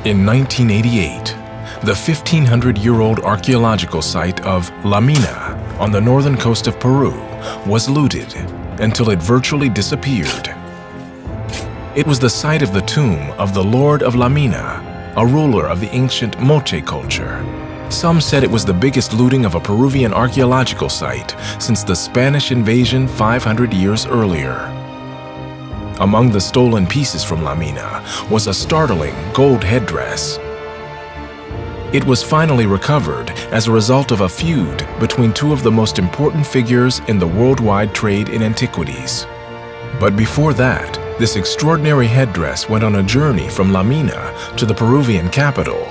In 1988, the 1,500-year-old archaeological site of La Mina on the northern coast of Peru was looted until it virtually disappeared. It was the site of the tomb of the Lord of La Mina, a ruler of the ancient Moche culture. Some said it was the biggest looting of a Peruvian archaeological site since the Spanish invasion 500 years earlier. Among the stolen pieces from La Mina was a startling gold headdress. It was finally recovered as a result of a feud between two of the most important figures in the worldwide trade in antiquities. But before that, this extraordinary headdress went on a journey from La Mina to the Peruvian capital,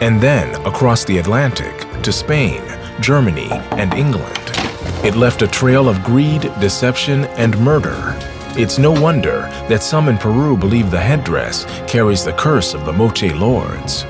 and then across the Atlantic to Spain, Germany, and England. It left a trail of greed, deception, and murder. It's no wonder that some in Peru believe the headdress carries the curse of the Moche lords.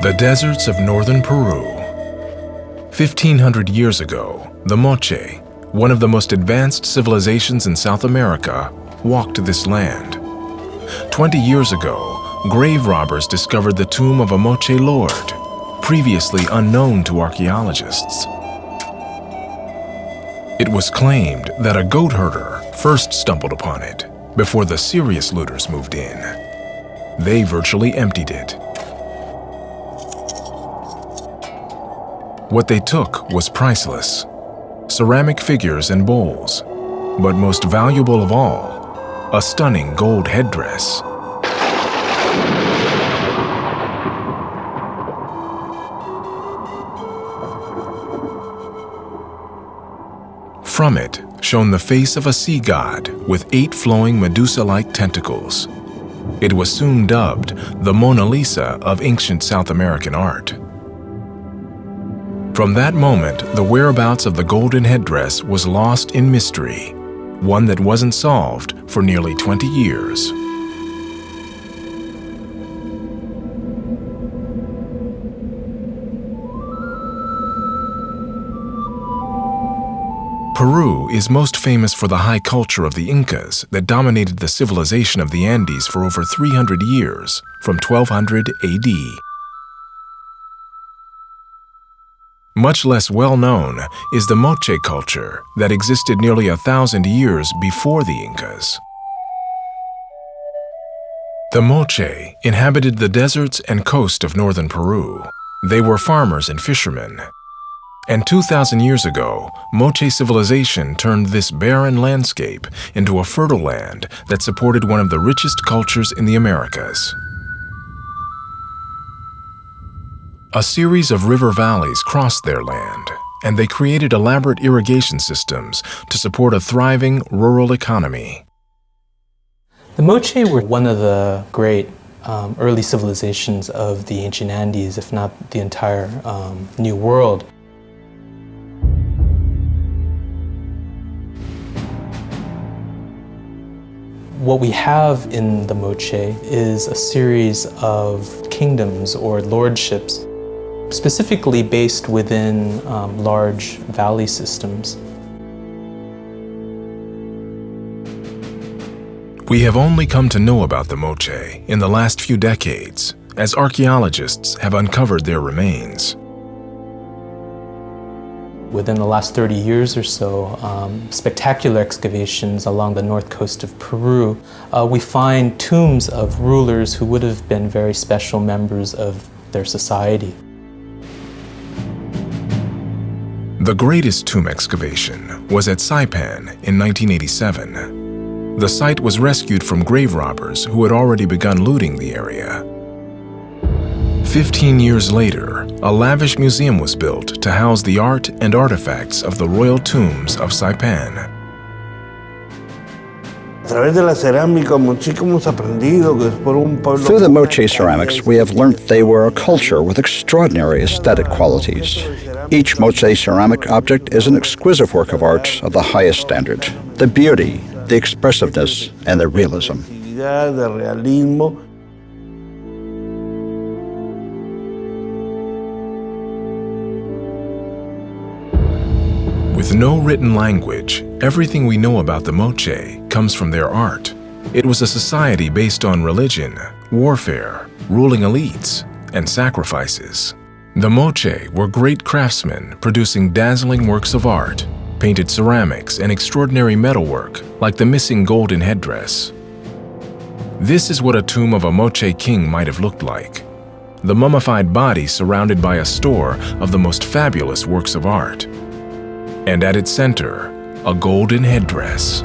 The deserts of northern Peru. 1,500 years ago, the Moche, one of the most advanced civilizations in South America, walked this land. 20 years ago, grave robbers discovered the tomb of a Moche lord, previously unknown to archaeologists. It was claimed that a goat herder first stumbled upon it before the serious looters moved in. They virtually emptied it. What they took was priceless, ceramic figures and bowls, but most valuable of all, a stunning gold headdress. From it shone the face of a sea god with 8 flowing Medusa-like tentacles. It was soon dubbed the Mona Lisa of ancient South American art. From that moment, the whereabouts of the golden headdress was lost in mystery, one that wasn't solved for nearly 20 years. Peru is most famous for the high culture of the Incas that dominated the civilization of the Andes for over 300 years, from 1200 AD. Much less well-known is the Moche culture that existed nearly 1,000 years before the Incas. The Moche inhabited the deserts and coast of northern Peru. They were farmers and fishermen. And 2,000 years ago, Moche civilization turned this barren landscape into a fertile land that supported one of the richest cultures in the Americas. A series of river valleys crossed their land, and they created elaborate irrigation systems to support a thriving rural economy. The Moche were one of the great early civilizations of the ancient Andes, if not the entire New World. What we have in the Moche is a series of kingdoms or lordships, specifically based within large valley systems. We have only come to know about the Moche in the last few decades, as archaeologists have uncovered their remains. Within the last 30 years or so, spectacular excavations along the north coast of Peru, we find tombs of rulers who would have been very special members of their society. The greatest tomb excavation was at Saipan in 1987. The site was rescued from grave robbers who had already begun looting the area. 15 years later, a lavish museum was built to house the art and artifacts of the royal tombs of Saipan. Through the Moche ceramics, we have learnt they were a culture with extraordinary aesthetic qualities. Each Moche ceramic object is an exquisite work of art of the highest standard. The beauty, the expressiveness, and the realism. With no written language, everything we know about the Moche comes from their art. It was a society based on religion, warfare, ruling elites, and sacrifices. The Moche were great craftsmen producing dazzling works of art, painted ceramics, and extraordinary metalwork like the missing golden headdress. This is what a tomb of a Moche king might have looked like. The mummified body surrounded by a store of the most fabulous works of art. And at its center, a golden headdress.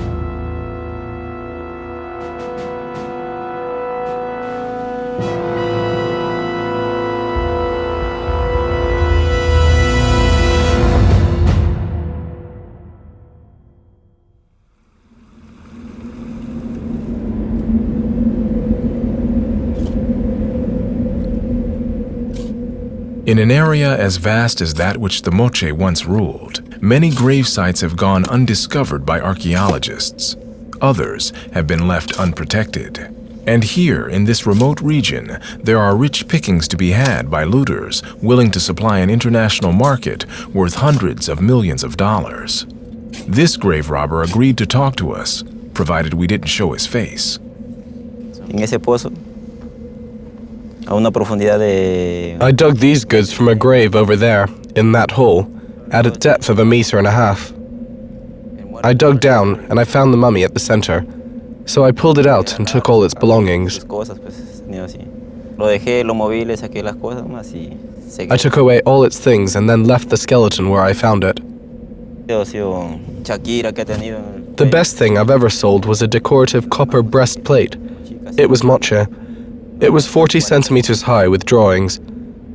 In an area as vast as that which the Moche once ruled, many grave sites have gone undiscovered by archaeologists. Others have been left unprotected. And here, in this remote region, there are rich pickings to be had by looters willing to supply an international market worth hundreds of millions of dollars. This grave robber agreed to talk to us, provided we didn't show his face. I dug these goods from a grave over there, in that hole, at a depth of 1.5 meters. I dug down and I found the mummy at the center, so I pulled it out and took all its belongings. I took away all its things and then left the skeleton where I found it. The best thing I've ever sold was a decorative copper breastplate. It was Moche. It was 40 centimeters high with drawings.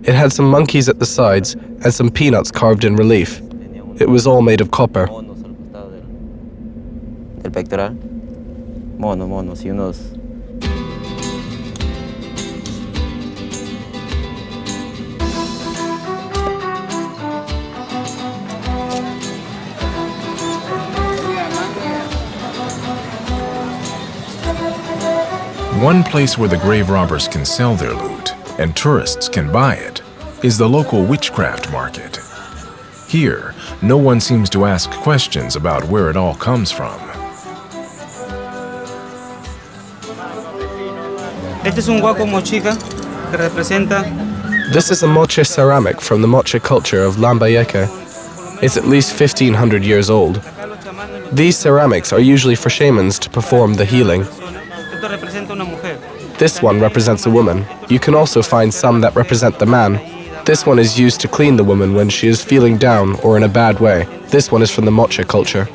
It had some monkeys at the sides and some peanuts carved in relief. It was all made of copper. One place where the grave robbers can sell their loot and tourists can buy it is the local witchcraft market. Here, no one seems to ask questions about where it all comes from. This is a Moche ceramic from the Moche culture of Lambayeque. It's at least 1,500 years old. These ceramics are usually for shamans to perform the healing. This one represents a woman. You can also find some that represent the man. This one is used to clean the woman when she is feeling down or in a bad way. This one is from the Moche culture.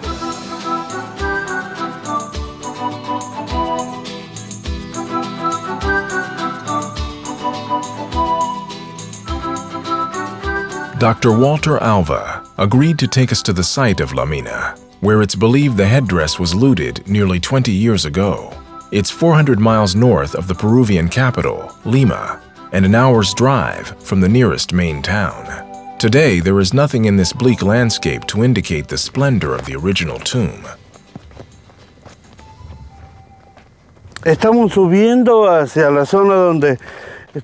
Dr. Walter Alva agreed to take us to the site of Mina, where it's believed the headdress was looted nearly 20 years ago. It's 400 miles north of the Peruvian capital, Lima, and an hour's drive from the nearest main town. Today, there is nothing in this bleak landscape to indicate the splendor of the original tomb.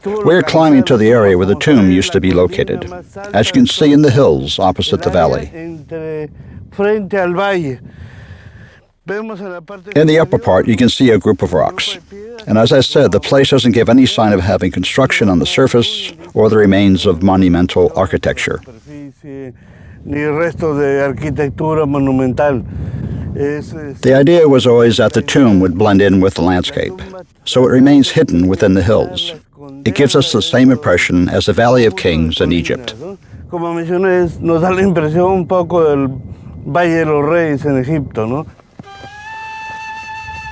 We're climbing to the area where the tomb used to be located, as you can see in the hills opposite the valley. In the upper part, you can see a group of rocks. And as I said, the place doesn't give any sign of having construction on the surface or the remains of monumental architecture. The idea was always that the tomb would blend in with the landscape, so it remains hidden within the hills. It gives us the same impression as the Valley of Kings in Egypt.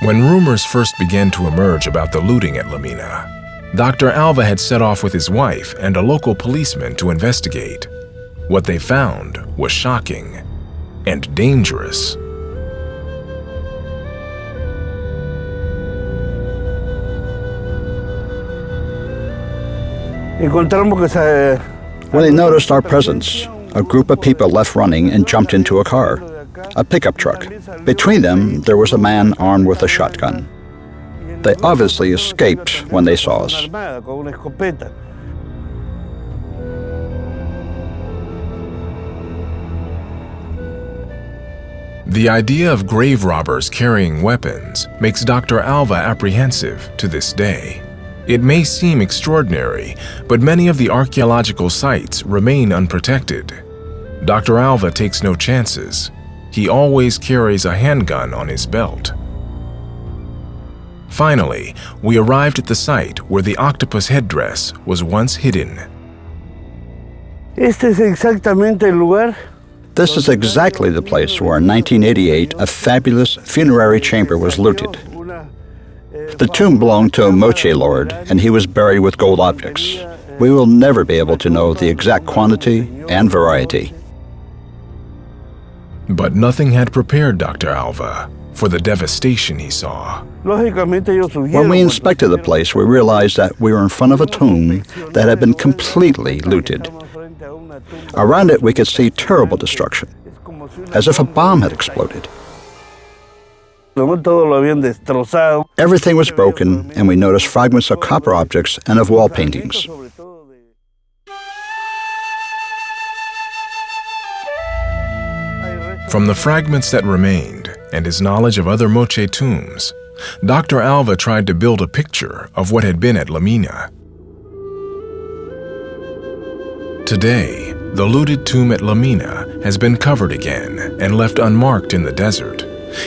When rumors first began to emerge about the looting at Mina, Dr. Alva had set off with his wife and a local policeman to investigate. What they found was shocking and dangerous. When they noticed our presence, a group of people left running and jumped into a car, a pickup truck. Between them, there was a man armed with a shotgun. They obviously escaped when they saw us. The idea of grave robbers carrying weapons makes Dr. Alva apprehensive to this day. It may seem extraordinary, but many of the archaeological sites remain unprotected. Dr. Alva takes no chances. He always carries a handgun on his belt. Finally, we arrived at the site where the octopus headdress was once hidden. This is exactly the place where in 1988 a fabulous funerary chamber was looted. The tomb belonged to a Moche lord, and he was buried with gold objects. We will never be able to know the exact quantity and variety. But nothing had prepared Dr. Alva for the devastation he saw. When we inspected the place, we realized that we were in front of a tomb that had been completely looted. Around it, we could see terrible destruction, as if a bomb had exploded. Everything was broken, and we noticed fragments of copper objects and of wall paintings. From the fragments that remained and his knowledge of other Moche tombs, Dr. Alva tried to build a picture of what had been at Mina. Today, the looted tomb at Mina has been covered again and left unmarked in the desert,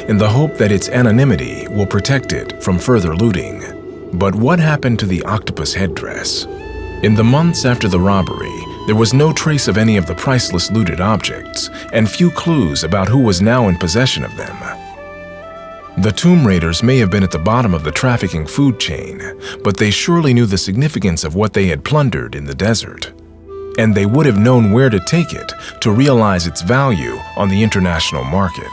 in the hope that its anonymity will protect it from further looting. But what happened to the octopus headdress? In the months after the robbery, there was no trace of any of the priceless looted objects, and few clues about who was now in possession of them. The tomb raiders may have been at the bottom of the trafficking food chain, but they surely knew the significance of what they had plundered in the desert. And they would have known where to take it to realize its value on the international market.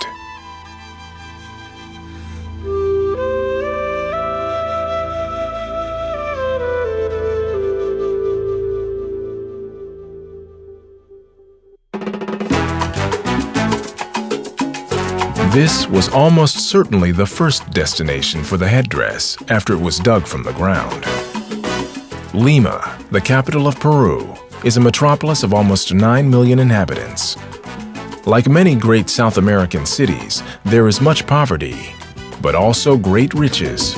This was almost certainly the first destination for the headdress after it was dug from the ground. Lima, the capital of Peru, is a metropolis of almost 9 million inhabitants. Like many great South American cities, there is much poverty, but also great riches.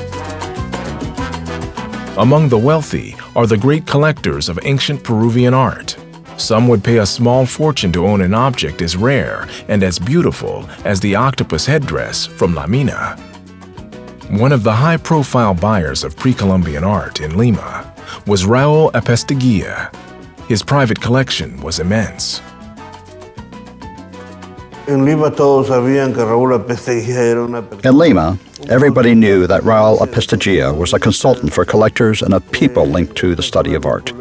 Among the wealthy are the great collectors of ancient Peruvian art. Some would pay a small fortune to own an object as rare and as beautiful as the octopus headdress from Mina. One of the high-profile buyers of pre-Columbian art in Lima was Raul Apesteguia. His private collection was immense. In Lima, everybody knew that Raul Apesteguia was a consultant for collectors and a people linked to the study of art.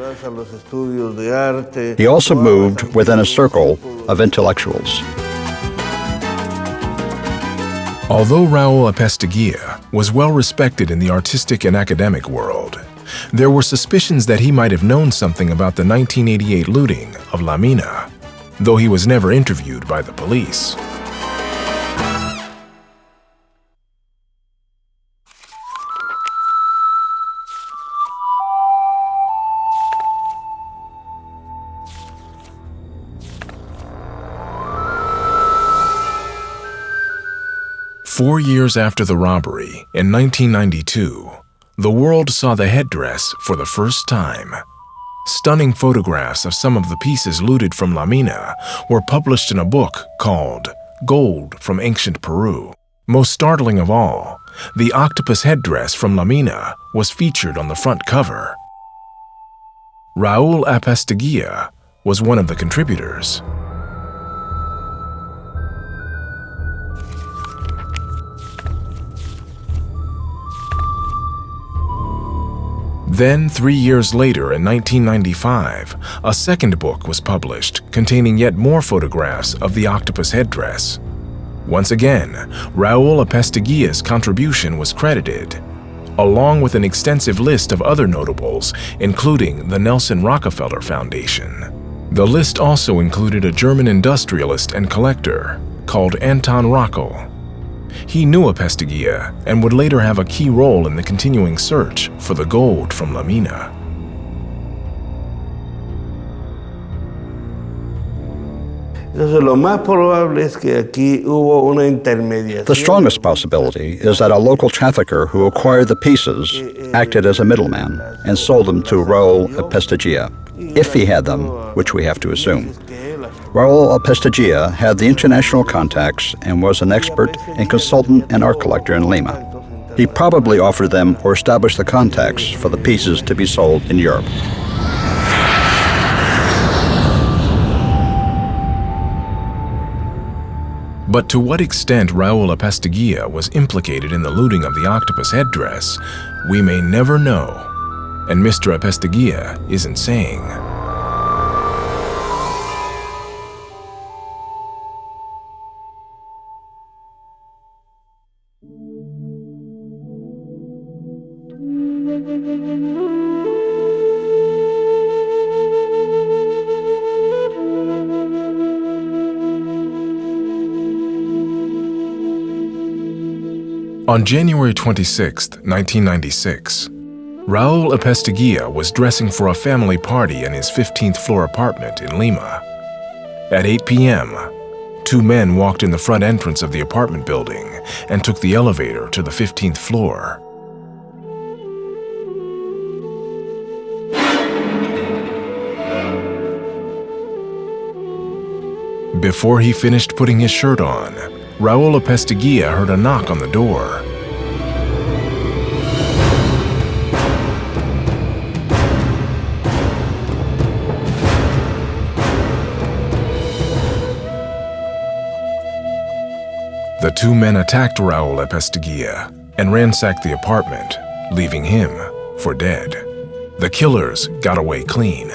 He also moved within a circle of intellectuals. Although Raul Apesteguia was well respected in the artistic and academic world, there were suspicions that he might have known something about the 1988 looting of Mina, though he was never interviewed by the police. Four years after the robbery, in 1992, the world saw the headdress for the first time. Stunning photographs of some of the pieces looted from Mina were published in a book called Gold from Ancient Peru. Most startling of all, the octopus headdress from Mina was featured on the front cover. Raul Apesteguia was one of the contributors. Then, 3 years later, in 1995, a second book was published containing yet more photographs of the octopus headdress. Once again, Raul Apesteguia's contribution was credited. along with an extensive list of other notables, including the Nelson Rockefeller Foundation. The list also included a German industrialist and collector called Anton Rockel. He knew Apesteguia and would later have a key role in the continuing search for the gold from La Mina. The strongest possibility is that a local trafficker who acquired the pieces acted as a middleman and sold them to Raul Apesteguia, if he had them, which we have to assume. Raul Apesteguia had the international contacts and was an expert and consultant and art collector in Lima. He probably offered them or established the contacts for the pieces to be sold in Europe. But to what extent Raul Apesteguia was implicated in the looting of the octopus headdress, we may never know, and Mr. Apesteguia isn't saying. On January 26, 1996, Raul Apesteguia was dressing for a family party in his 15th floor apartment in Lima. At 8 p.m., two men walked in the front entrance of the apartment building and took the elevator to the 15th floor. Before he finished putting his shirt on, Raul Apesteguia heard a knock on the door. The two men attacked Raul Apesteguia and ransacked the apartment, leaving him for dead. The killers got away clean.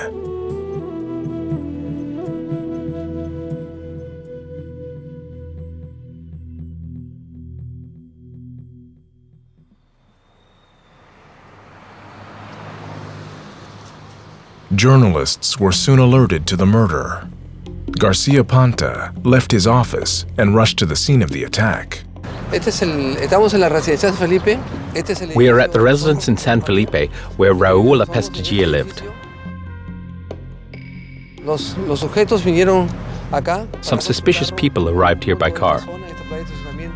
Journalists were soon alerted to the murder. Garcia Panta left his office and rushed to the scene of the attack. We are at the residence in San Felipe where Raul Apesteguia lived. Some suspicious people arrived here by car.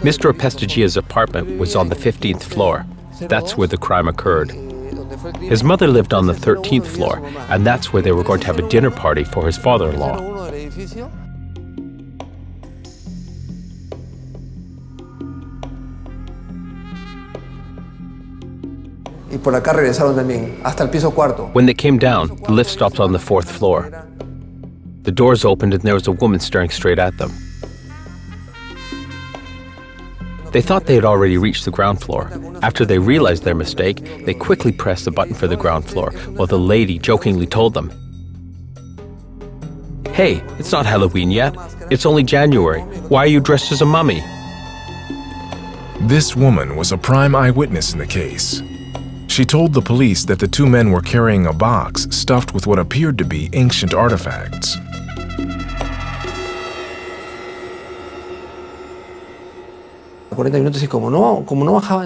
Mr. Apesteguia's apartment was on the 15th floor. That's where the crime occurred. His mother lived on the 13th floor, and that's where they were going to have a dinner party for his father-in-law. When they came down, the lift stopped on the 4th floor. The doors opened and there was a woman staring straight at them. They thought they had already reached the ground floor. After they realized their mistake, they quickly pressed the button for the ground floor, while the lady jokingly told them, "Hey, it's not Halloween yet. It's only January. Why are you dressed as a mummy?" This woman was a prime eyewitness in the case. She told the police that the two men were carrying a box stuffed with what appeared to be ancient artifacts.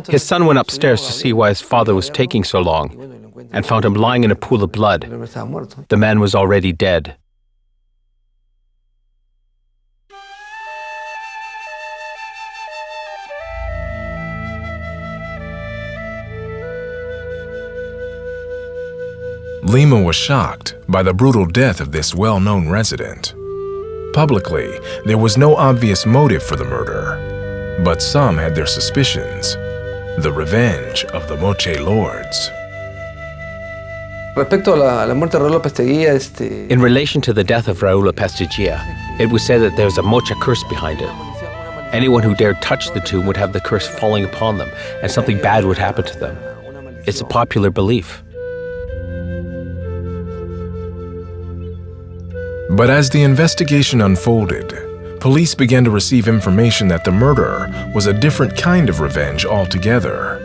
His son went upstairs to see why his father was taking so long and found him lying in a pool of blood. The man was already dead. Lima was shocked by the brutal death of this well-known resident. Publicly, there was no obvious motive for the murder, but some had their suspicions. The revenge of the Moche lords. In relation to the death of Raul Apesteguia, it was said that there was a Moche curse behind it. Anyone who dared touch the tomb would have the curse falling upon them, and something bad would happen to them. It's a popular belief. But as the investigation unfolded, police began to receive information that the murder was a different kind of revenge altogether.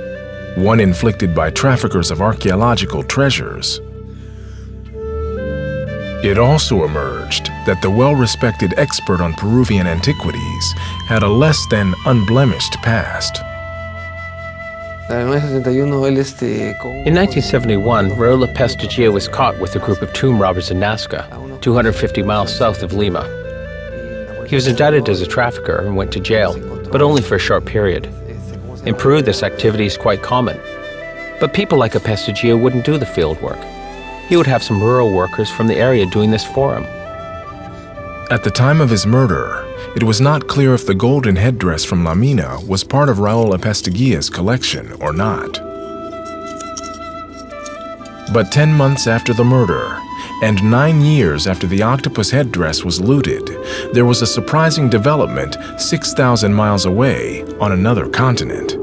one inflicted by traffickers of archaeological treasures. It also emerged that the well-respected expert on Peruvian antiquities had a less than unblemished past. In 1971, Raul Apesteguia was caught with a group of tomb robbers in Nazca, 250 miles south of Lima. He was indicted as a trafficker and went to jail, but only for a short period. In Peru, this activity is quite common. But people like Apesteguia wouldn't do the field work. He would have some rural workers from the area doing this for him. At the time of his murder, it was not clear if the golden headdress from La Mina was part of Raul Apesteguia's collection or not. But 10 months after the murder, and 9 years after the octopus headdress was looted, there was a surprising development 6,000 miles away on another continent.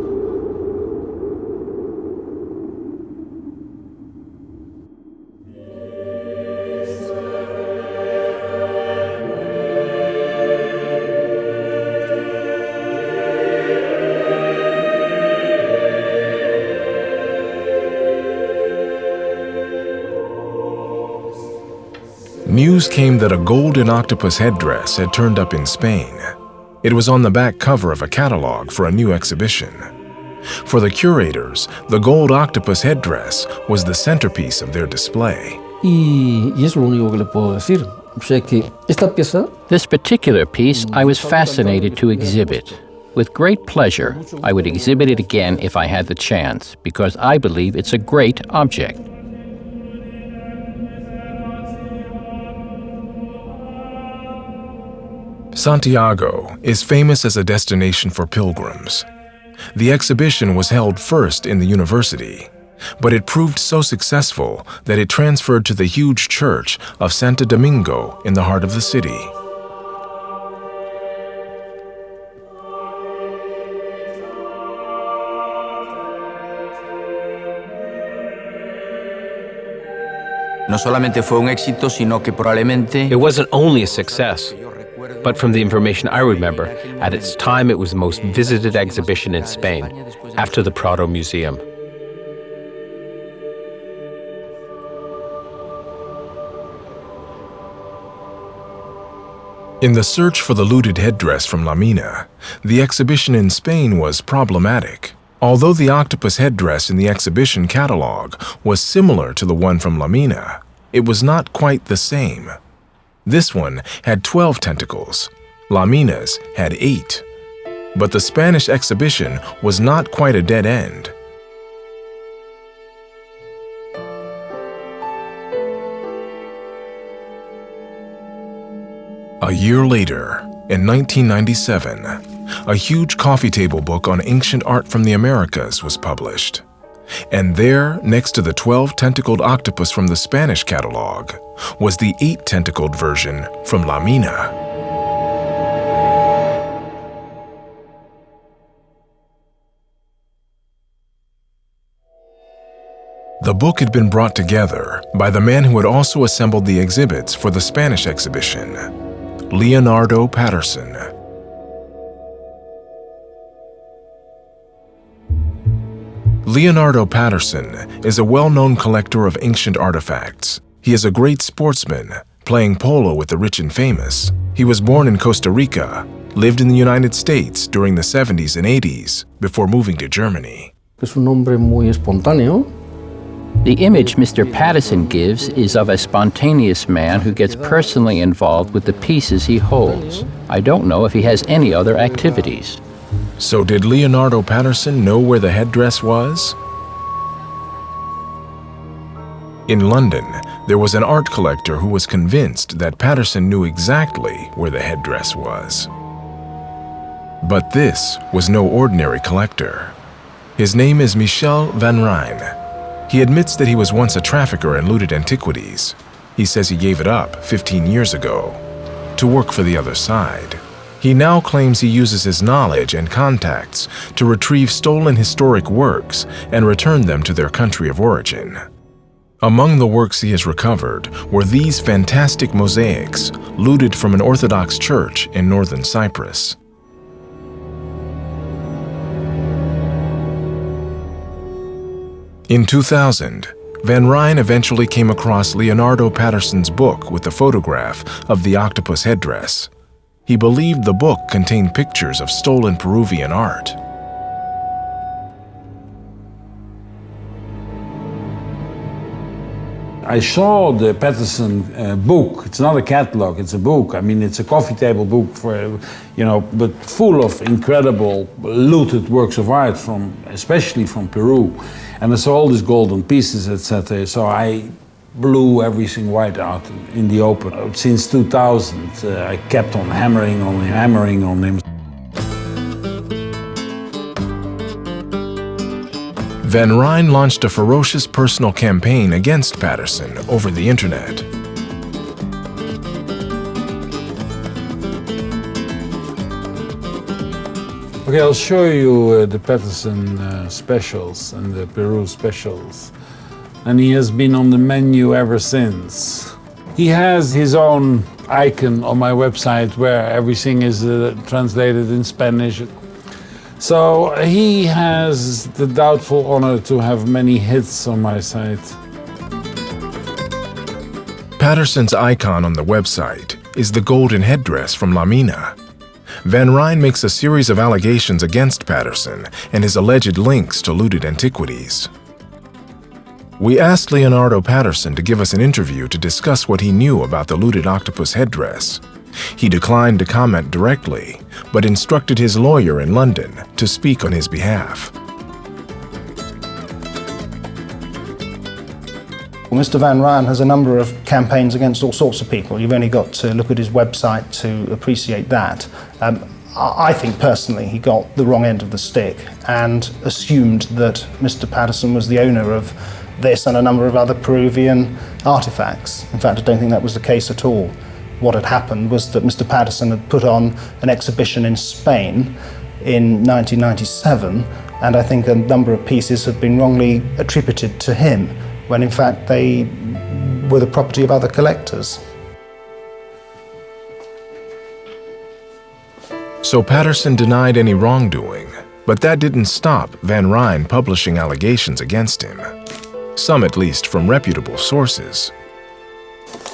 News came that a golden octopus headdress had turned up in Spain. It was on the back cover of a catalog for a new exhibition. For the curators, the gold octopus headdress was the centerpiece of their display. This particular piece I was fascinated to exhibit. With great pleasure, I would exhibit it again if I had the chance, because I believe it's a great object. Santiago is famous as a destination for pilgrims. The exhibition was held first in the university, but it proved so successful that it transferred to the huge church of Santo Domingo in the heart of the city. It wasn't only a success, but from the information I remember, at its time it was the most visited exhibition in Spain, after the Prado Museum. In the search for the looted headdress from La Mina, the exhibition in Spain was problematic. Although the octopus headdress in the exhibition catalog was similar to the one from La Mina, it was not quite the same. This one had 12 tentacles. La Mina's had 8. But the Spanish exhibition was not quite a dead end. A year later, in 1997, a huge coffee table book on ancient art from the Americas was published. And there, next to the 12-tentacled octopus from the Spanish catalog, was the 8-tentacled version from La Mina. The book had been brought together by the man who had also assembled the exhibits for the Spanish exhibition, Leonardo Patterson. Leonardo Patterson is a well-known collector of ancient artifacts. He is a great sportsman, playing polo with the rich and famous. He was born in Costa Rica, lived in the United States during the 70s and 80s, before moving to Germany. The image Mr. Patterson gives is of a spontaneous man who gets personally involved with the pieces he holds. I don't know if he has any other activities. So did Leonardo Patterson know where the headdress was? In London, there was an art collector who was convinced that Patterson knew exactly where the headdress was. But this was no ordinary collector. His name is Michel van Rijn. He admits that he was once a trafficker in looted antiquities. He says he gave it up 15 years ago to work for the other side. He now claims he uses his knowledge and contacts to retrieve stolen historic works and return them to their country of origin. Among the works he has recovered were these fantastic mosaics looted from an Orthodox church in northern Cyprus. In 2000, Van Rijn eventually came across Leonardo Patterson's book with the photograph of the octopus headdress. He believed the book contained pictures of stolen Peruvian art. I saw the Patterson book. It's not a catalog, it's a book. I mean, it's a coffee table book for, but full of incredible looted works of art especially from Peru. And I saw all these golden pieces, etc. So I blew everything right out in the open. Since 2000, I kept on hammering on him. Van Rijn launched a ferocious personal campaign against Patterson over the internet. Okay, I'll show you the Patterson specials and the Peru specials. And he has been on the menu ever since. He has his own icon on my website where everything is translated in Spanish. So he has the doubtful honor to have many hits on my site. Patterson's icon on the website is the golden headdress from Mina. Van Rijn makes a series of allegations against Patterson and his alleged links to looted antiquities. We asked Leonardo Patterson to give us an interview to discuss what he knew about the looted octopus headdress. He declined to comment directly, but instructed his lawyer in London to speak on his behalf. Well, Mr. Van Rijn has a number of campaigns against all sorts of people. You've only got to look at his website to appreciate that. I think personally he got the wrong end of the stick and assumed that Mr. Patterson was the owner of this and a number of other Peruvian artifacts. In fact, I don't think that was the case at all. What had happened was that Mr. Patterson had put on an exhibition in Spain in 1997, and I think a number of pieces had been wrongly attributed to him, when in fact they were the property of other collectors. So Patterson denied any wrongdoing, but that didn't stop Van Rijn publishing allegations against him. Some at least from reputable sources.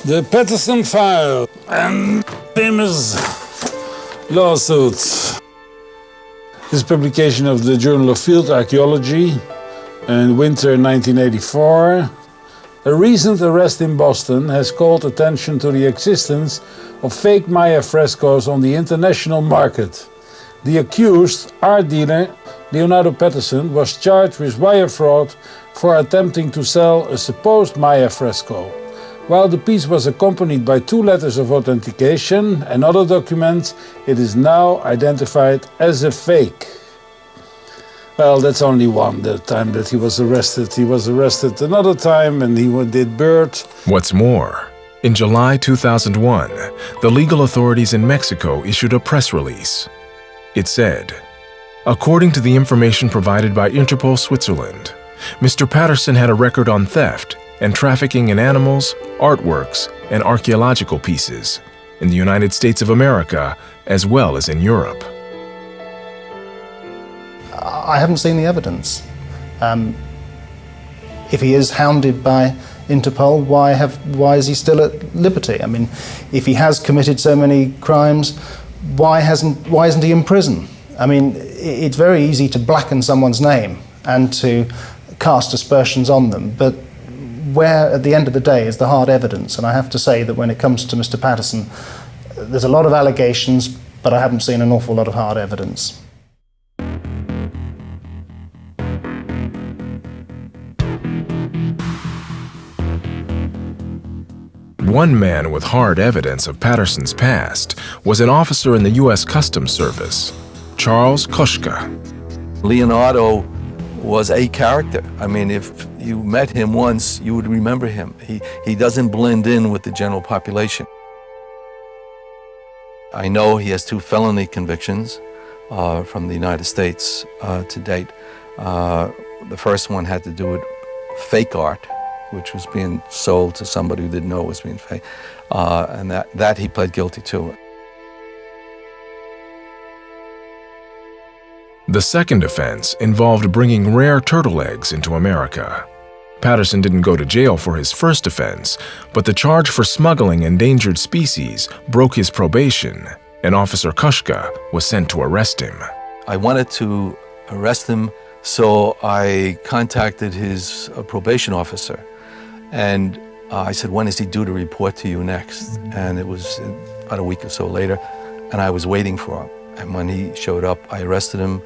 The Patterson file and famous lawsuits. This publication of the Journal of Field Archaeology in winter 1984. A recent arrest in Boston has called attention to the existence of fake Maya frescoes on the international market. The accused, art dealer Leonardo Patterson, was charged with wire fraud for attempting to sell a supposed Maya fresco. While the piece was accompanied by 2 letters of authentication and other documents, it is now identified as a fake. Well, that's only one, the time that he was arrested. He was arrested another time and he did bird. What's more, in July 2001, the legal authorities in Mexico issued a press release. It said, according to the information provided by Interpol Switzerland, Mr. Patterson had a record on theft and trafficking in animals, artworks, and archaeological pieces in the United States of America as well as in Europe. I haven't seen the evidence. If he is hounded by Interpol, why is he still at liberty? I mean, if he has committed so many crimes, why isn't he in prison? I mean, it's very easy to blacken someone's name and to cast aspersions on them, but where at the end of the day is the hard evidence? And I have to say that when it comes to Mr. Patterson, there's a lot of allegations, but I haven't seen an awful lot of hard evidence. One man with hard evidence of Patterson's past was an officer in the U.S. Customs Service, Charles Koschka. Leonardo was a character. I mean, if you met him once, you would remember him. He doesn't blend in with the general population. I know he has 2 felony convictions from the United States to date. The first one had to do with fake art, which was being sold to somebody who didn't know it was being fake, and that he pled guilty to. The second offense involved bringing rare turtle eggs into America. Patterson didn't go to jail for his first offense, but the charge for smuggling endangered species broke his probation, and Officer Kushka was sent to arrest him. I wanted to arrest him, so I contacted his probation officer. And I said, when is he due to report to you next? And it was about a week or so later, and I was waiting for him. And when he showed up, I arrested him.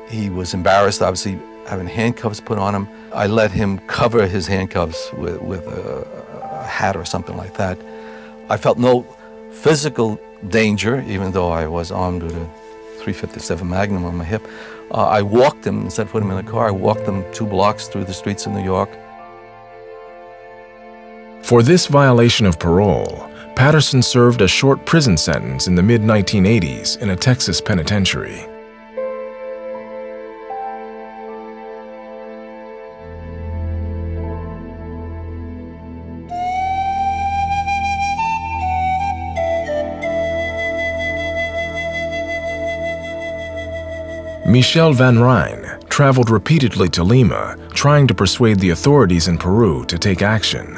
He was embarrassed, obviously, having handcuffs put on him. I let him cover his handcuffs with a hat or something like that. I felt no physical danger, even though I was armed with a .357 Magnum on my hip. I walked him, instead of putting him in a car, I walked him 2 blocks through the streets of New York. For this violation of parole, Patterson served a short prison sentence in the mid-1980s in a Texas penitentiary. Michel van Rijn traveled repeatedly to Lima, trying to persuade the authorities in Peru to take action.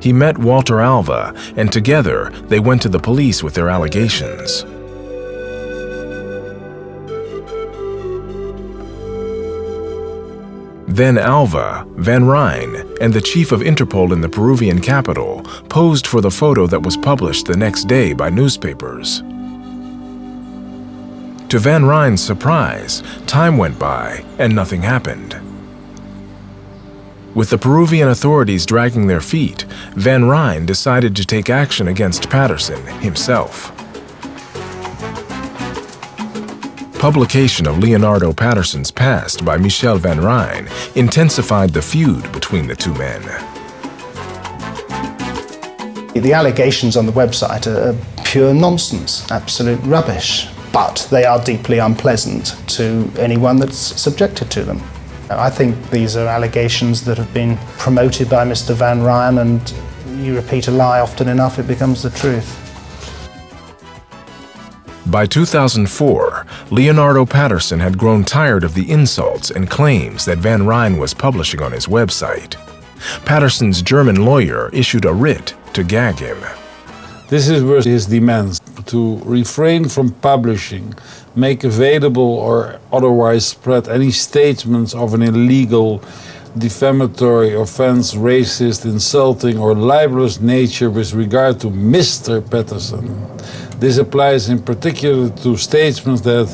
He met Walter Alva, and together they went to the police with their allegations. Then Alva, Van Rijn, and the chief of Interpol in the Peruvian capital posed for the photo that was published the next day by newspapers. To Van Rijn's surprise, time went by and nothing happened. With the Peruvian authorities dragging their feet, Van Rijn decided to take action against Patterson himself. Publication of Leonardo Patterson's past by Michel Van Rijn intensified the feud between the two men. The allegations on the website are pure nonsense, absolute rubbish, but they are deeply unpleasant to anyone that's subjected to them. I think these are allegations that have been promoted by Mr. Van Rijn, and you repeat a lie often enough, it becomes the truth. By 2004, Leonardo Patterson had grown tired of the insults and claims that Van Rijn was publishing on his website. Patterson's German lawyer issued a writ to gag him. This is where his demands to refrain from publishing, make available or otherwise spread any statements of an illegal, defamatory offense, racist, insulting or libelous nature with regard to Mr. Patterson. This applies in particular to statements that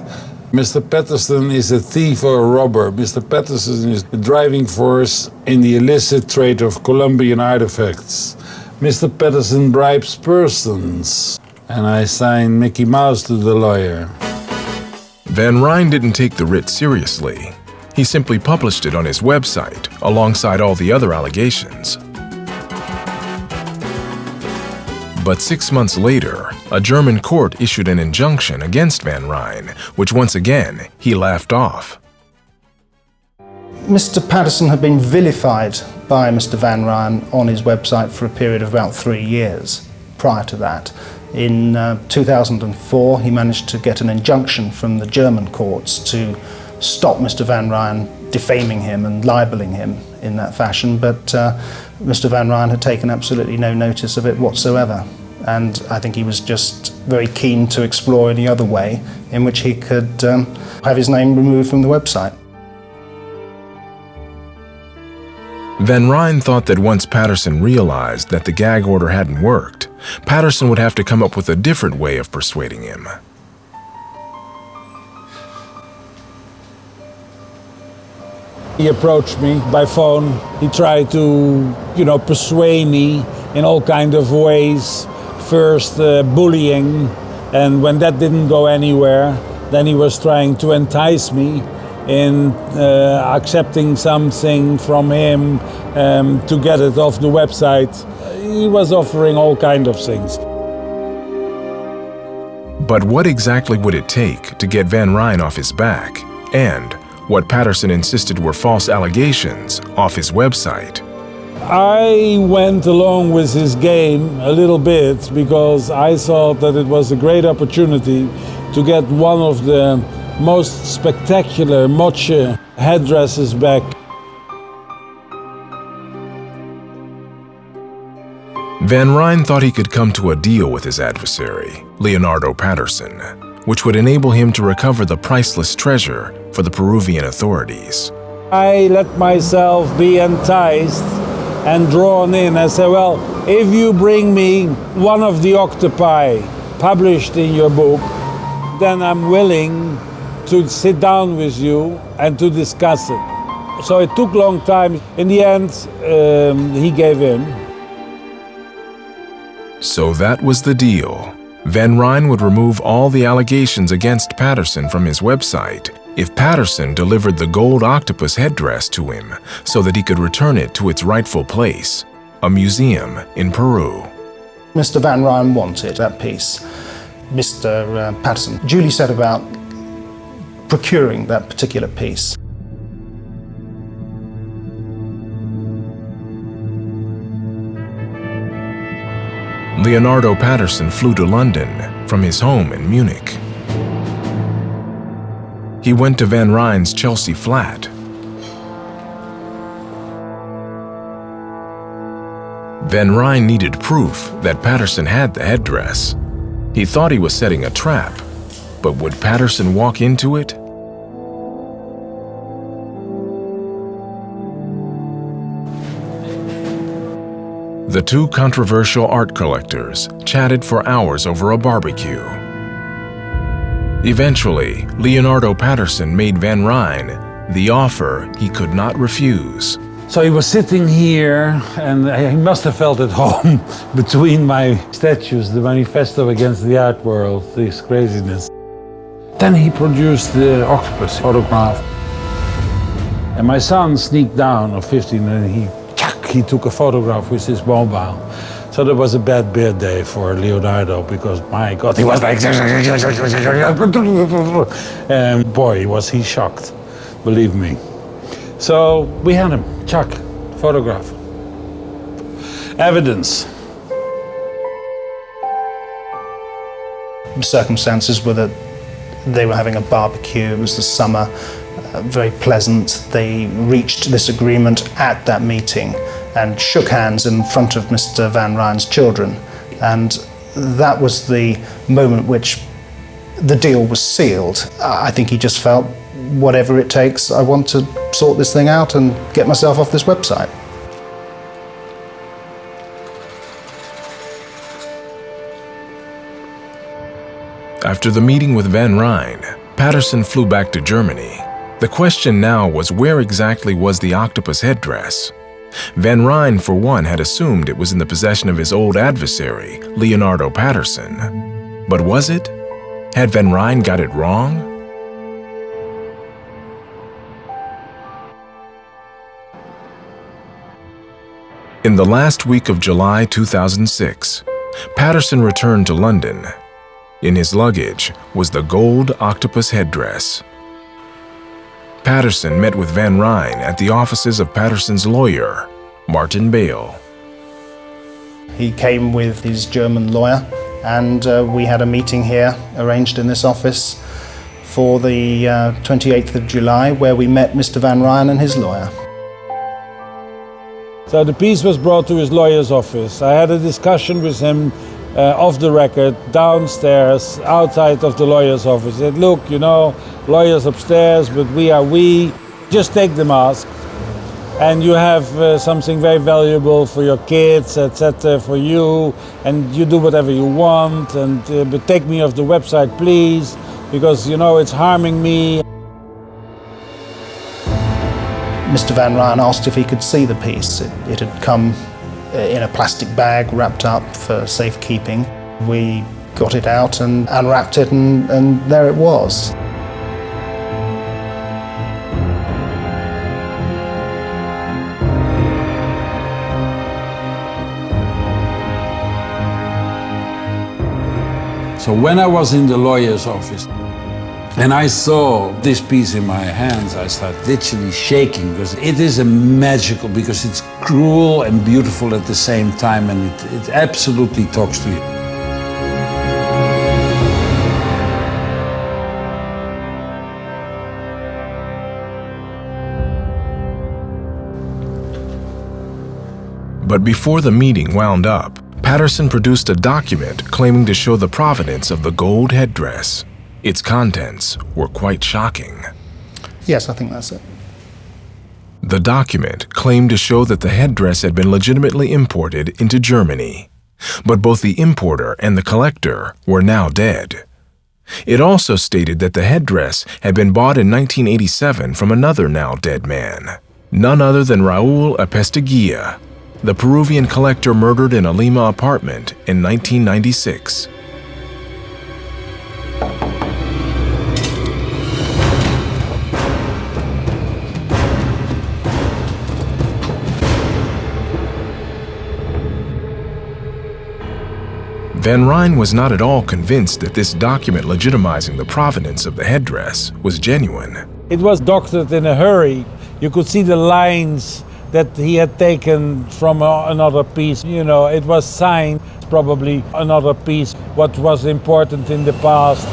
Mr. Patterson is a thief or a robber. Mr. Patterson is the driving force in the illicit trade of Colombian artifacts. Mr. Patterson bribes persons. And I signed Mickey Mouse to the lawyer. Van Rijn didn't take the writ seriously. He simply published it on his website alongside all the other allegations. But 6 months later, a German court issued an injunction against Van Rijn, which once again he laughed off. Mr. Patterson had been vilified by Mr. Van Rijn on his website for a period of about 3 years prior to that. In 2004, he managed to get an injunction from the German courts to stop Mr. Van Rijn defaming him and libeling him in that fashion, but Mr. Van Rijn had taken absolutely no notice of it whatsoever. And I think he was just very keen to explore any other way in which he could have his name removed from the website. Van Rijn thought that once Patterson realized that the gag order hadn't worked, Patterson would have to come up with a different way of persuading him. He approached me by phone. He tried to, persuade me in all kinds of ways. First bullying, and when that didn't go anywhere, then he was trying to entice me in accepting something from him to get it off the website. He was offering all kinds of things. But what exactly would it take to get Van Rijn off his back, and what Patterson insisted were false allegations, off his website? I went along with his game a little bit because I thought that it was a great opportunity to get one of the most spectacular Moche headdresses back. Van Rijn thought he could come to a deal with his adversary, Leonardo Patterson, which would enable him to recover the priceless treasure for the Peruvian authorities. I let myself be enticed and drawn in. I said, well, if you bring me one of the octopi published in your book, then I'm willing to sit down with you and to discuss it. So it took a long time. In the end, he gave in. So that was the deal. Van Rijn would remove all the allegations against Patterson from his website if Patterson delivered the gold octopus headdress to him so that he could return it to its rightful place, a museum in Peru. Mr. Van Rijn wanted that piece. Mr. Patterson duly set about procuring that particular piece. Leonardo Patterson flew to London from his home in Munich. He went to Van Rijn's Chelsea flat. Van Rijn needed proof that Patterson had the headdress. He thought he was setting a trap, but would Patterson walk into it? The two controversial art collectors chatted for hours over a barbecue. Eventually, Leonardo Patterson made Van Rijn the offer he could not refuse. So he was sitting here, and he must have felt at home between my statues, the manifesto against the art world, this craziness. Then he produced the octopus photograph. And my son sneaked down of 15 and he took a photograph with his mobile. So that was a bad beer day for Leonardo because, my God, he was like... And boy, was he shocked, believe me. So we had him, Chuck, photograph. Evidence. The circumstances were that they were having a barbecue, it was the summer, very pleasant. They reached this agreement at that meeting and shook hands in front of Mr. Van Rijn's children. And that was the moment which the deal was sealed. I think he just felt, whatever it takes, I want to sort this thing out and get myself off this website. After the meeting with Van Rijn, Patterson flew back to Germany. The question now was, where exactly was the octopus headdress? Van Rijn, for one, had assumed it was in the possession of his old adversary, Leonardo Patterson. But was it? Had Van Rijn got it wrong? In the last week of July 2006, Patterson returned to London. In his luggage was the gold octopus headdress. Patterson met with Van Rijn at the offices of Patterson's lawyer, Martin Bale. He came with his German lawyer and we had a meeting here arranged in this office for the 28th of July where we met Mr. Van Rijn and his lawyer. So the piece was brought to his lawyer's office. I had a discussion with him off the record, downstairs, outside of the lawyer's office. He said, look, you know, lawyers upstairs, but we. Just take the mask and you have something very valuable for your kids, etc., for you, and you do whatever you want, and but take me off the website, please, because, you know, it's harming me. Mr. Van Rijn asked if he could see the piece. It had come in a plastic bag wrapped up for safekeeping. We got it out and unwrapped it, and there it was. So when I was in the lawyer's office and I saw this piece in my hands, I started literally shaking because it is a magical, because it's cruel and beautiful at the same time, and it absolutely talks to you. But before the meeting wound up, Patterson produced a document claiming to show the provenance of the gold headdress. Its contents were quite shocking. Yes, I think that's it. The document claimed to show that the headdress had been legitimately imported into Germany, but both the importer and the collector were now dead. It also stated that the headdress had been bought in 1987 from another now dead man, none other than Raul Apesteguia, the Peruvian collector murdered in a Lima apartment in 1996. Van Rijn was not at all convinced that this document legitimizing the provenance of the headdress was genuine. It was doctored in a hurry. You could see the lines that he had taken from another piece. You know, it was signed, probably another piece, what was important in the past.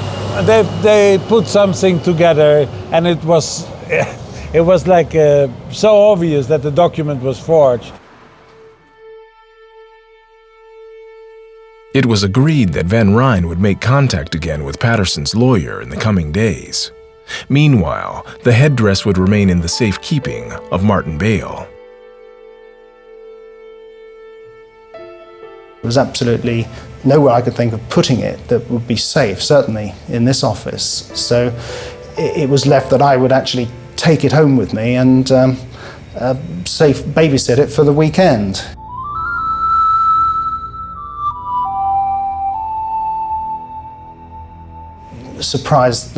They put something together, and it was like so obvious that the document was forged. It was agreed that Van Rijn would make contact again with Patterson's lawyer in the coming days. Meanwhile, the headdress would remain in the safekeeping of Martin Bale. There was absolutely nowhere I could think of putting it that would be safe, certainly in this office. So it was left that I would actually take it home with me and babysit it for the weekend. Surprised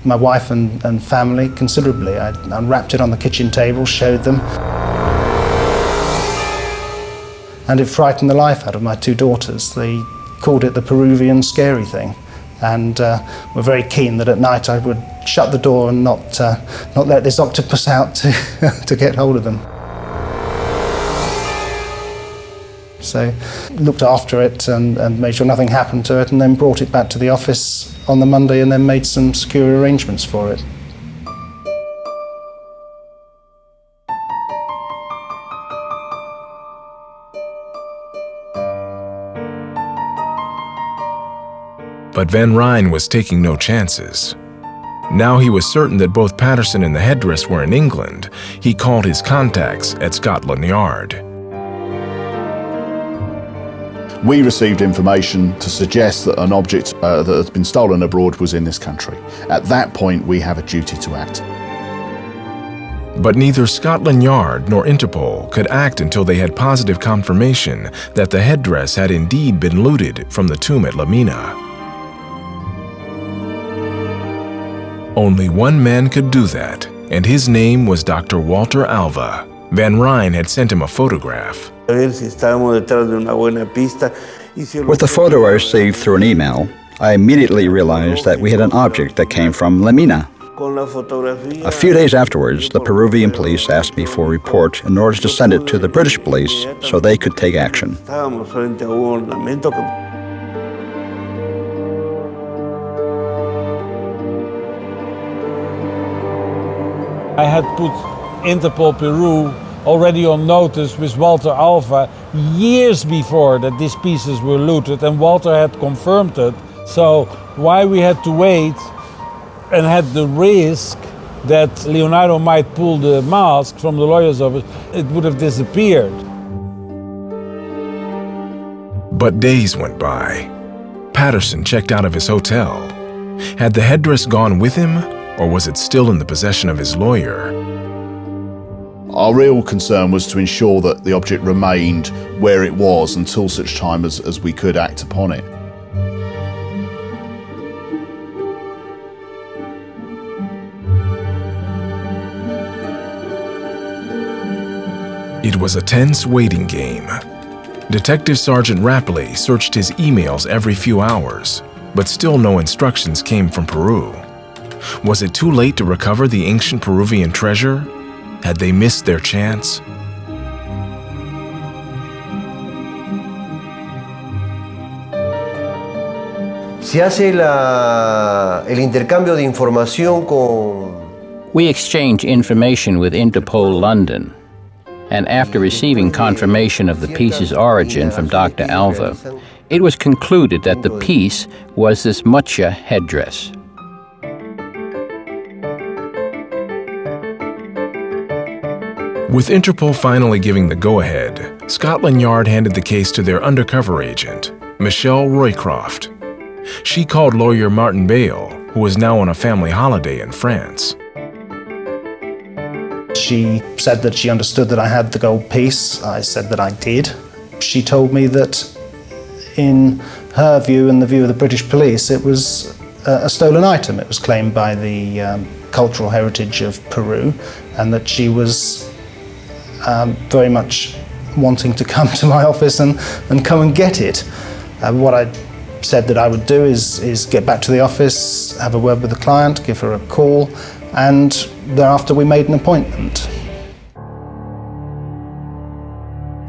my wife and family considerably. I unwrapped it on the kitchen table, showed them. And it frightened the life out of my two daughters. They called it the Peruvian scary thing, and were very keen that at night I would shut the door and not let this octopus out to get hold of them. So looked after it and made sure nothing happened to it, and then brought it back to the office on the Monday and then made some secure arrangements for it. But Van Rijn was taking no chances. Now he was certain that both Patterson and the headdress were in England. He called his contacts at Scotland Yard. We received information to suggest that an object that had been stolen abroad was in this country. At that point, we have a duty to act. But neither Scotland Yard nor Interpol could act until they had positive confirmation that the headdress had indeed been looted from the tomb at Mina. Only one man could do that, and his name was Dr. Walter Alva. Van Rijn had sent him a photograph. With the photo I received through an email, I immediately realized that we had an object that came from Mina. A few days afterwards, the Peruvian police asked me for a report in order to send it to the British police so they could take action. I had put Interpol Peru already on notice with Walter Alva years before that these pieces were looted, and Walter had confirmed it. So why we had to wait and had the risk that Leonardo might pull the mask from the lawyer's office, it would have disappeared. But days went by. Patterson checked out of his hotel. Had the headdress gone with him, or was it still in the possession of his lawyer? Our real concern was to ensure that the object remained where it was until such time as we could act upon it. It was a tense waiting game. Detective Sergeant Rapley searched his emails every few hours, but still no instructions came from Peru. Was it too late to recover the ancient Peruvian treasure? Had they missed their chance? We exchange information with Interpol London. and after receiving confirmation of the piece's origin from Dr. Alva, it was concluded that the piece was this Moche headdress. With Interpol finally giving the go-ahead, Scotland Yard handed the case to their undercover agent, Michelle Roycroft. She called lawyer Martin Bale, who was now on a family holiday in France. She said that she understood that I had the gold piece. I said that I did. She told me that in her view and the view of the British police, it was a stolen item. It was claimed by the cultural heritage of Peru, and that she was very much wanting to come to my office and come and get it. What I said that I would do is get back to the office, have a word with the client, give her a call, and thereafter we made an appointment.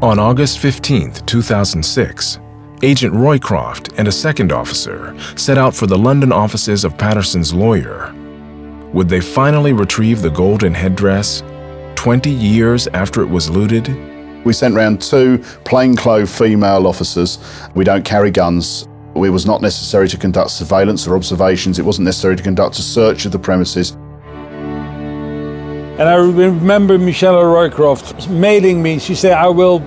On August 15, 2006, Agent Roycroft and a second officer set out for the London offices of Patterson's lawyer. Would they finally retrieve the golden headdress 20 years after it was looted? We sent round 2 plainclothes female officers. We don't carry guns. It was not necessary to conduct surveillance or observations. It wasn't necessary to conduct a search of the premises. And I remember Michelle Roycroft mailing me. She said, I will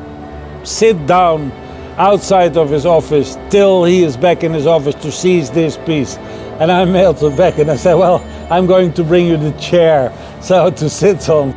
sit down outside of his office till he is back in his office to seize this piece. And I mailed her back and I said, well, I'm going to bring you the chair so to sit on.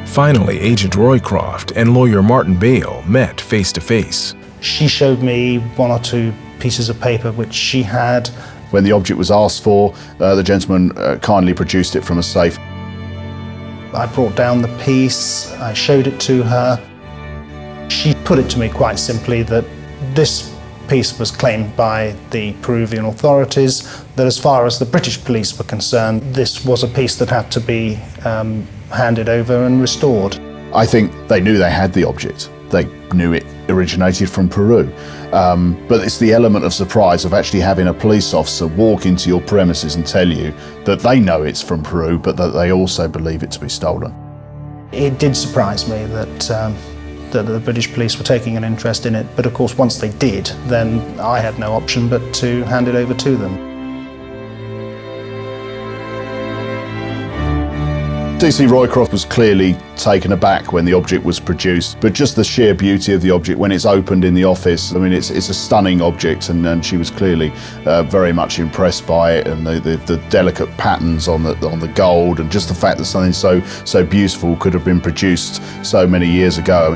Finally, Agent Roycroft and lawyer Martin Bale met face to face. She showed me 1 or 2 pieces of paper which she had. When the object was asked for, the gentleman kindly produced it from a safe. I brought down the piece, I showed it to her. She put it to me quite simply that this piece was claimed by the Peruvian authorities, that as far as the British police were concerned, this was a piece that had to be handed over and restored. I think they knew they had the object. They knew it originated from Peru. But it's the element of surprise of actually having a police officer walk into your premises and tell you that they know it's from Peru, but that they also believe it to be stolen. It did surprise me that the British police were taking an interest in it, but of course once they did, then I had no option but to hand it over to them. DC Roycroft was clearly taken aback when the object was produced, but just the sheer beauty of the object when it's opened in the office, I mean, it's a stunning object, and she was clearly very much impressed by it, and the delicate patterns on the gold, and just the fact that something so beautiful could have been produced so many years ago.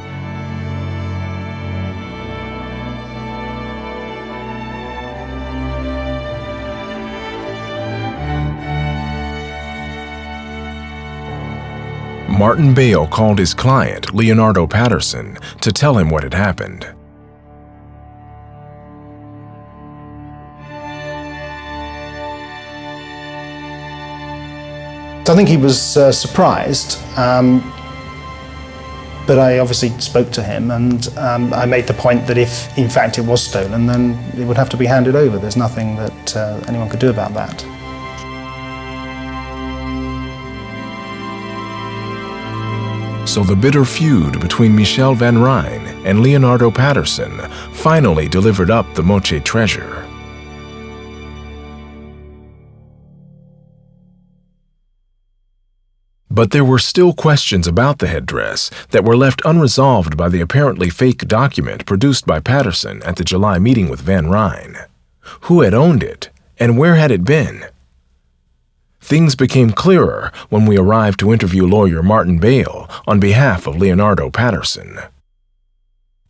Martin Bale called his client, Leonardo Patterson, to tell him what had happened. I think he was surprised, but I obviously spoke to him, and I made the point that if in fact it was stolen, then it would have to be handed over. There's nothing that anyone could do about that. So the bitter feud between Michel van Rijn and Leonardo Patterson finally delivered up the Moche treasure. But there were still questions about the headdress that were left unresolved by the apparently fake document produced by Patterson at the July meeting with Van Rijn. Who had owned it, and where had it been? Things became clearer when we arrived to interview lawyer Martin Bale on behalf of Leonardo Patterson.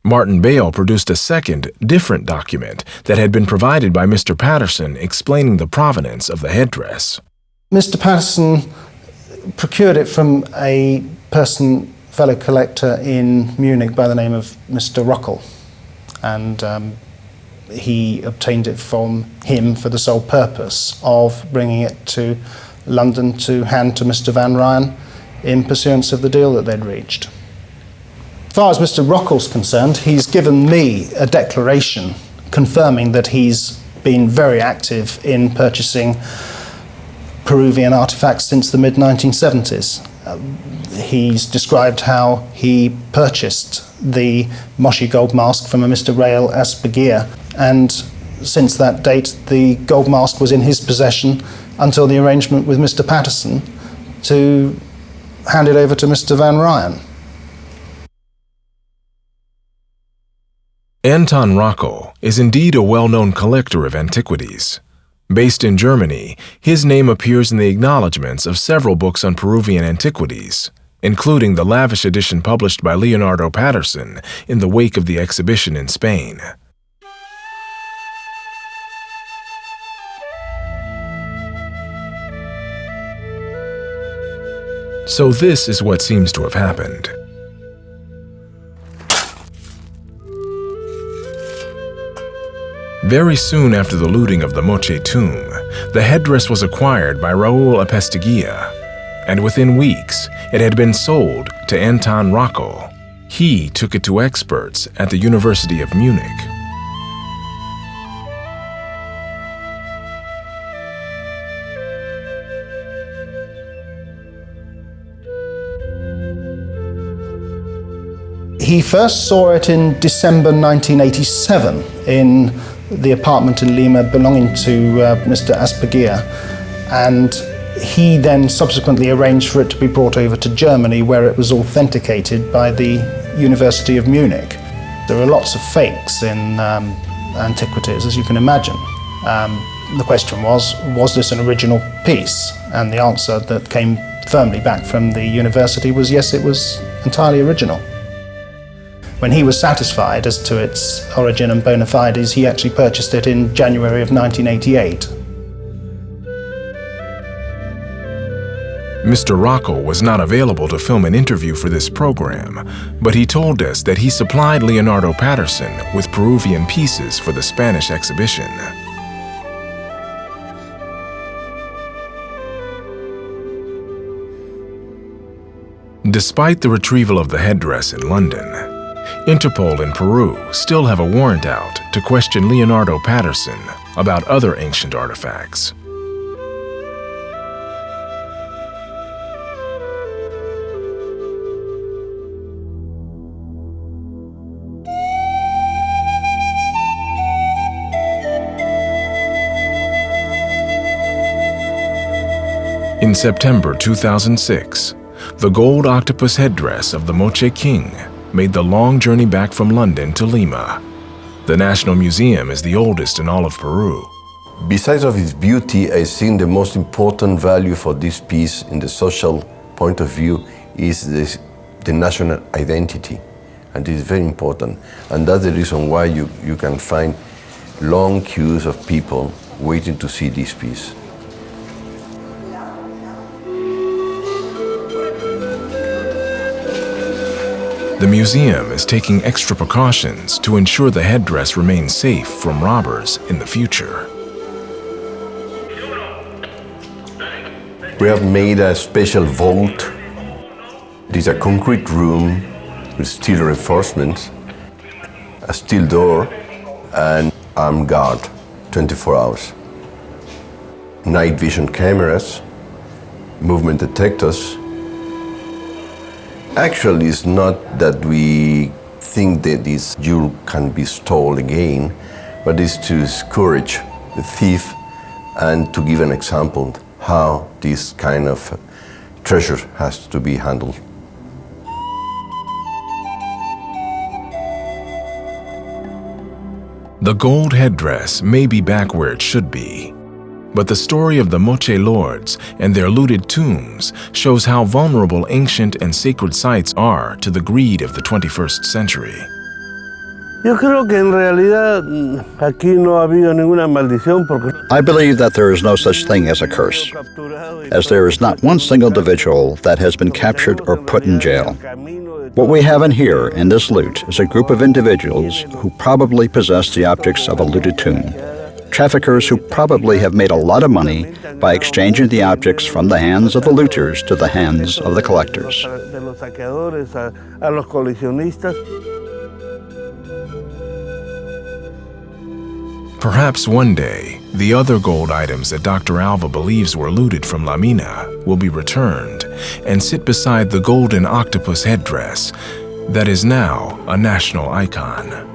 Martin Bale produced a second, different document that had been provided by Mr. Patterson explaining the provenance of the headdress. Mr. Patterson procured it from a fellow collector in Munich by the name of Mr. Rockel, and he obtained it from him for the sole purpose of bringing it to London to hand to Mr. Van Rijn in pursuance of the deal that they'd reached. As far as Mr. Rockel's concerned, he's given me a declaration confirming that he's been very active in purchasing Peruvian artifacts since the mid-1970s. He's described how he purchased the Moche gold mask from a Mr. Raul Apesteguia, and since that date the gold mask was in his possession until the arrangement with Mr. Patterson to hand it over to Mr. Van Rijn. Anton Rockel is indeed a well-known collector of antiquities. Based in Germany, his name appears in the acknowledgments of several books on Peruvian antiquities, including the lavish edition published by Leonardo Patterson in the wake of the exhibition in Spain. So this is what seems to have happened. Very soon after the looting of the Moche tomb, the headdress was acquired by Raul Apesteguia, and within weeks it had been sold to Anton Rockel. He took it to experts at the University of Munich. He first saw it in December 1987 in the apartment in Lima belonging to Mr. Apesteguia, and he then subsequently arranged for it to be brought over to Germany, where it was authenticated by the University of Munich. There are lots of fakes in antiquities, as you can imagine. The question was this an original piece? And the answer that came firmly back from the university was yes, it was entirely original. When he was satisfied as to its origin and bona fides, he actually purchased it in January of 1988. Mr. Rockel was not available to film an interview for this program, but he told us that he supplied Leonardo Patterson with Peruvian pieces for the Spanish exhibition. Despite the retrieval of the headdress in London, Interpol in Peru still have a warrant out to question Leonardo Patterson about other ancient artifacts. In September 2006, the gold octopus headdress of the Moche king made the long journey back from London to Lima. The National Museum is the oldest in all of Peru. Besides of its beauty, I think the most important value for this piece in the social point of view is the national identity. And it is very important. And that's the reason why you can find long queues of people waiting to see this piece. The museum is taking extra precautions to ensure the headdress remains safe from robbers in the future. We have made a special vault. It is a concrete room with steel reinforcements, a steel door, and armed guard, 24 hours. Night vision cameras, movement detectors. Actually, it's not that we think that this jewel can be stolen again, but it's to discourage the thief and to give an example how this kind of treasure has to be handled. The gold headdress may be back where it should be, but the story of the Moche lords and their looted tombs shows how vulnerable ancient and sacred sites are to the greed of the 21st century. I believe that there is no such thing as a curse, as there is not one single individual that has been captured or put in jail. What we have in here, in this loot, is a group of individuals who probably possess the objects of a looted tomb. Traffickers who probably have made a lot of money by exchanging the objects from the hands of the looters to the hands of the collectors. Perhaps one day, The other gold items that Dr. Alva believes were looted from La Mina will be returned and sit beside the golden octopus headdress that is now a national icon.